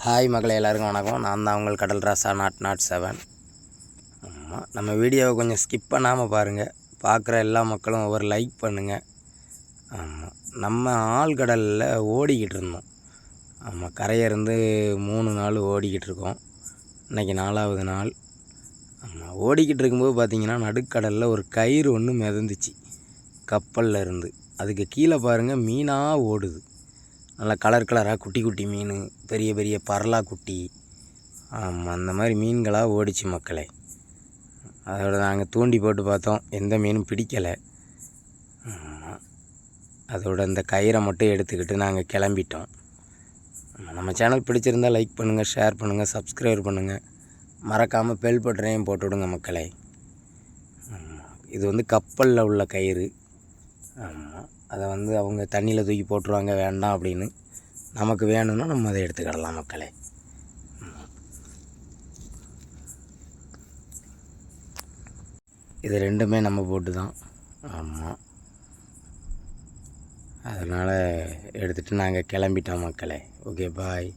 Hi மகளே, எல்லாருக்கும் வணக்கம். நான் தான் உங்கள் கடல் ராசா நாட் 7. ஆமாம், நம்ம வீடியோவை கொஞ்சம் ஸ்கிப் பண்ணாமல் பாருங்கள். பார்க்குற எல்லா மக்களும் ஒவ்வொரு லைக் பண்ணுங்கள். ஆமாம், நம்ம ஆழ்கடலில் ஓடிக்கிட்டு இருந்தோம். ஆமாம், கரையிருந்து 3 நாள் ஓடிக்கிட்டு இருக்கோம். இன்றைக்கி 4வது நாள். ஆமாம், ஓடிக்கிட்டு இருக்கும்போது பார்த்திங்கன்னா நடுக்கடலில் ஒரு கயிறு ஒன்று மிதந்துச்சு கப்பலில் இருந்து. அதுக்கு கீழே பாருங்கள், மீனாக ஓடுது. நல்லா கலர் கலராக குட்டி குட்டி மீன், பெரிய பெரிய பரலா குட்டி. ஆமாம், அந்த மாதிரி மீன்களாக ஓடிச்சு மக்களே. அதோட நாங்கள் தூண்டி போட்டு பார்த்தோம், எந்த மீனும் பிடிக்கலை. அதோட இந்த கயிறை மட்டும் எடுத்துக்கிட்டு நாங்கள் கிளம்பிட்டோம். நம்ம சேனல் பிடிச்சிருந்தால் லைக் பண்ணுங்கள், ஷேர் பண்ணுங்கள், சப்ஸ்கிரைப் பண்ணுங்கள். மறக்காமல் பெல் பட்டனையும் போட்டு விடுங்க மக்களே. இது வந்து கப்பலில் உள்ள கயிறு. ஆமாம், அதை வந்து அவங்க தண்ணியில் தூக்கி போட்டுருவாங்க வேண்டாம் அப்படின்னு. நமக்கு வேணும்னா நம்ம அதை எடுத்துக்கிடலாம் மக்களே. இது ரெண்டுமே நம்ம போட்டு தான். ஆமாம், அதனால் எடுத்துகிட்டு நாங்கள் கிளம்பிட்டோம் மக்களே. ஓகே, பாய்.